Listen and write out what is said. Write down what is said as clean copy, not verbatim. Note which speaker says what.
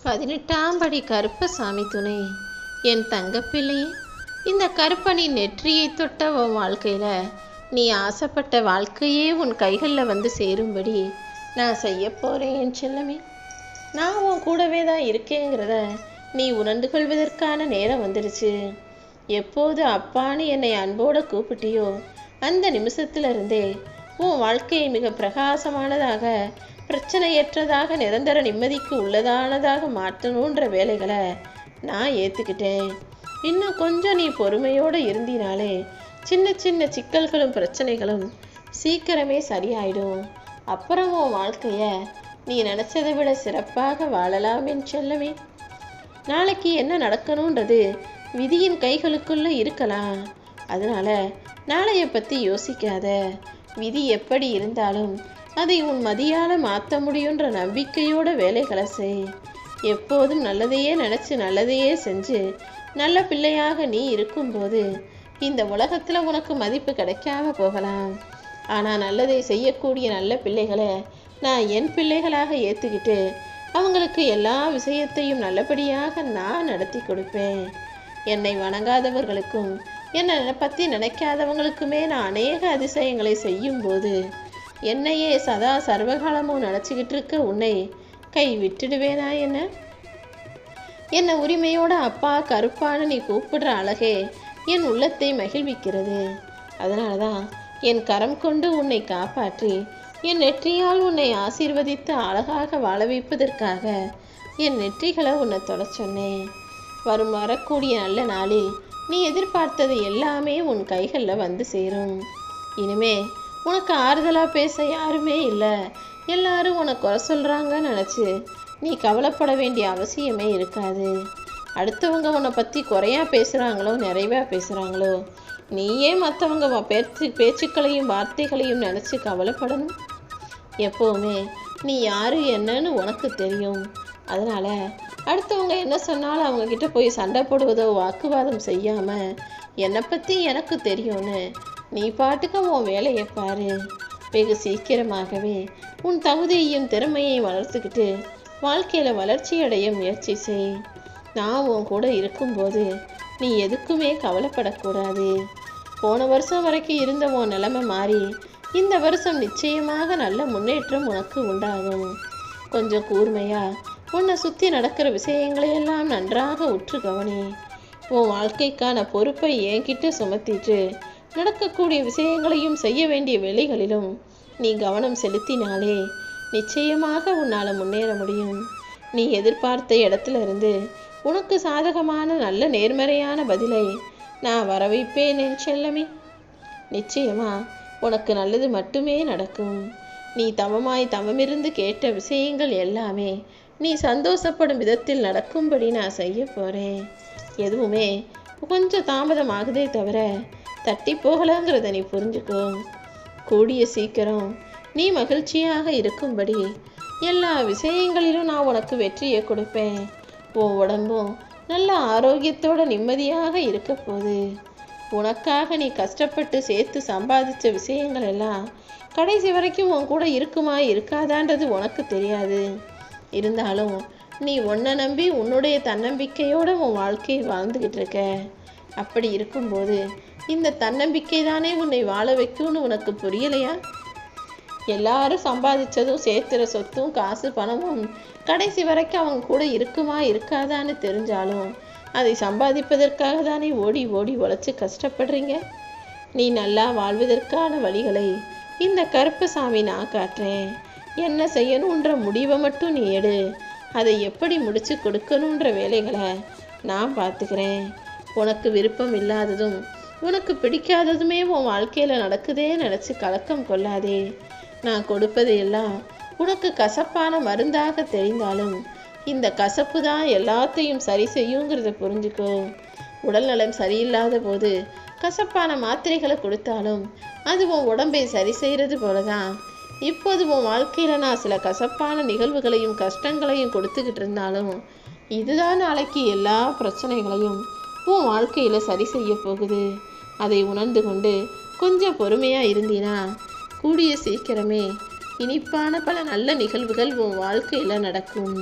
Speaker 1: 18ஆம் படி கருப்பசாமி துணை. என் தங்கப்பிள்ளையே, இந்த கருப்பனின் நெற்றியை தொட்ட உன் வாழ்க்கையில் நீ ஆசைப்பட்ட வாழ்க்கையே உன் கைகளில் வந்து சேரும்படி நான் செய்ய போகிறேன் என் செல்லமே. நான் உன் கூடவே தான் இருக்கேங்கிறத நீ உணர்ந்து கொள்வதற்கான நேரம் வந்துடுச்சு. எப்போது அப்பான்னு என்னை அன்போடு கூப்பிட்டியோ அந்த நிமிஷத்திலிருந்தே உன் வாழ்க்கையை மிக பிரகாசமானதாக, பிரச்சனையற்றதாக, நிரந்தர நிம்மதிக்கு உள்ளதானதாக மாற்றணுன்ற வேலைகளை நான் ஏற்றுக்கிட்டேன். இன்னும் கொஞ்சம் நீ பொறுமையோடு இருந்தினாலே சின்ன சின்ன சிக்கல்களும் பிரச்சனைகளும் சீக்கிரமே சரியாயிடும். அப்புறம் உன் வாழ்க்கையை நீ நினச்சதை விட சிறப்பாக வாழலாம் என் செல்லமே. நாளைக்கு என்ன நடக்கணுன்றது விதியின் கைகளுக்குள்ளே இருக்கலாம். அதனால் நாளைய பற்றி யோசிக்காத. விதி எப்படி இருந்தாலும் அதை உன் மதியால் மாற்ற முடியுன்ற நம்பிக்கையோட வேலைகளை செய். எப்போதும் நல்லதையே நினச்சி நல்லதையே செஞ்சு நல்ல பிள்ளையாக நீ இருக்கும்போது இந்த உலகத்தில் உனக்கு மதிப்பு கிடைக்காம போகலாம். ஆனால் நல்லதை செய்யக்கூடிய நல்ல பிள்ளைகளை நான் என் பிள்ளைகளாக ஏற்றுக்கிட்டு அவங்களுக்கு எல்லா விஷயத்தையும் நல்லபடியாக நான் நடத்தி கொடுப்பேன். என்னை வணங்காதவர்களுக்கும் என்னை பற்றி நினைக்காதவங்களுக்குமே நான் அநேக அதிசயங்களை செய்யும்போது என்னையே சதா சர்வகாலமும் நினச்சிக்கிட்டு இருக்க உன்னை கை விட்டுடுவேனா? என்ன உரிமையோட அப்பா கருப்பான்னு நீ கூப்பிடுற அழகே என் உள்ளத்தை மகிழ்விக்கிறது. அதனால தான் என் கரம் கொண்டு உன்னை காப்பாற்றி என் நெற்றியால் உன்னை ஆசீர்வதித்து அழகாக வாழ வைப்பதற்காக என் நெற்றிகளை உன்னை தொட சொன்னேன். வரக்கூடிய நல்ல நாளில் நீ எதிர்பார்த்தது எல்லாமே உன் கைகளில் வந்து சேரும். இனிமே உனக்கு ஆறுதலாக பேச யாருமே இல்லை. எல்லாரும் உனக்கு குறை சொல்கிறாங்கன்னு நினச்சி நீ கவலைப்பட வேண்டிய அவசியமே இருக்காது. அடுத்தவங்க உன்னை பற்றி குறையா பேசுகிறாங்களோ நிறைவாக பேசுகிறாங்களோ, நீயே மற்றவங்க பேச்சுக்களையும் வார்த்தைகளையும் நினச்சி கவலைப்படணும். எப்போவுமே நீ யார் என்னன்னு உனக்கு தெரியும். அதனால் அடுத்தவங்க என்ன சொன்னாலும் அவங்கக்கிட்ட போய் சண்டை போடுவதோ வாக்குவாதம் செய்யாமல் என்னை பற்றி எனக்கு தெரியும்னு நீ பாட்டுக்கு உன் வேலையை பாரு. வெகு சீக்கிரமாகவே உன் தகுதியையும் திறமையையும் வளர்த்துக்கிட்டு வாழ்க்கையில் வளர்ச்சி அடைய முயற்சி செய். நான் உன் கூட இருக்கும்போது நீ எதுக்குமே கவலைப்படக்கூடாது. போன வருஷம் வரைக்கும் இருந்த உன் நிலைமை மாறி இந்த வருஷம் நிச்சயமாக நல்ல முன்னேற்றம் உனக்கு உண்டாகும். கொஞ்சம் கூர்மையாக உன்னை சுற்றி நடக்கிற விஷயங்களையெல்லாம் நன்றாக உற்று கவனி. உன் வாழ்க்கைக்கான பொறுப்பை என்கிட்ட சுமத்திட்டு நடக்கக்கூடிய விஷயங்களையும் செய்ய வேண்டிய வேலைகளிலும் நீ கவனம் செலுத்தினாலே நிச்சயமாக உன்னால் முன்னேற முடியும். நீ எதிர்பார்த்த இடத்துல இருந்து உனக்கு சாதகமான நல்ல நேர்மறையான பதிலை நான் வர வைப்பேன் என் செல்லமே. நிச்சயமா உனக்கு நல்லது மட்டுமே நடக்கும். நீ தவமிருந்து கேட்ட விஷயங்கள் எல்லாமே நீ சந்தோஷப்படும் விதத்தில் நடக்கும்படி நான் செய்ய போகிறேன். எதுவுமே கொஞ்சம் தாமதமாகுதே தவிர தட்டி போகலாங்கிறத நீ புரிஞ்சுக்கோ. கூடிய சீக்கிரம் நீ மகிழ்ச்சியாக இருக்கும்படி எல்லா விஷயங்களிலும் நான் உனக்கு வெற்றியை கொடுப்பேன். உன் உடம்பும் நல்ல ஆரோக்கியத்தோட நிம்மதியாக இருக்க போகுது. உனக்காக நீ கஷ்டப்பட்டு சேர்த்து சம்பாதிச்ச விஷயங்கள் எல்லாம் கடைசி வரைக்கும் உன் கூட இருக்குமா இருக்காதான்றது உனக்கு தெரியாது. இருந்தாலும் நீ உன்னை நம்பி உன்னுடைய தன்னம்பிக்கையோடு உன் வாழ்க்கையை வாழ்ந்துக்கிட்டு இருக்க. அப்படி இருக்கும்போது இந்த தன்னம்பிக்கை தானே உன்னை வாழ வைக்கும்னு உனக்கு புரியலையா? எல்லாரும் சம்பாதிச்சதும் சேர்த்துற சொத்தும் காசு பணமும் கடைசி வரைக்கும் அவங்க கூட இருக்குமா இருக்காதான்னு தெரிஞ்சாலும் அதை சம்பாதிப்பதற்காக தானே ஓடி ஓடி உழைச்சி கஷ்டப்படுறீங்க. நீ நல்லா வாழ்வதற்கான வழிகளை இந்த கருப்பசாமி நான் காட்டுறேன். என்ன செய்யணுன்ற முடிவை மட்டும் நீ எடு. அதை எப்படி முடிச்சு கொடுக்கணுன்ற வேலைகளை நான் பார்த்துக்கிறேன். உனக்கு விருப்பம் இல்லாததும் உனக்கு பிடிக்காததுமே உன் வாழ்க்கையில் நடக்குதே நினச்சி கலக்கம் கொள்ளாதே. நான் கொடுப்பதையெல்லாம் உனக்கு கசப்பான மருந்தாக தெரிந்தாலும் இந்த கசப்பு தான் எல்லாத்தையும் சரி செய்யுங்கிறத புரிஞ்சுக்கோ. உடல் நலம் சரியில்லாத போது கசப்பான மாத்திரைகளை கொடுத்தாலும் அது உன் உடம்பை சரி செய்கிறது போல தான் இப்போது உன் வாழ்க்கையில் நான் சில கசப்பான நிகழ்வுகளையும் கஷ்டங்களையும் கொடுத்துக்கிட்டு இருந்தாலும் இதுதான் நாளைக்கு எல்லா பிரச்சனைகளையும் உன் வாழ்க்கையில் சரி செய்ய போகுது. அதை உணர்ந்து கொண்டு கொஞ்சம் பொறுமையாக இருந்தீனா கூடிய சீக்கிரமே இனிப்பான பல நல்ல நிகழ்வுகள் உன் வாழ்க்கையில் நடக்கும்.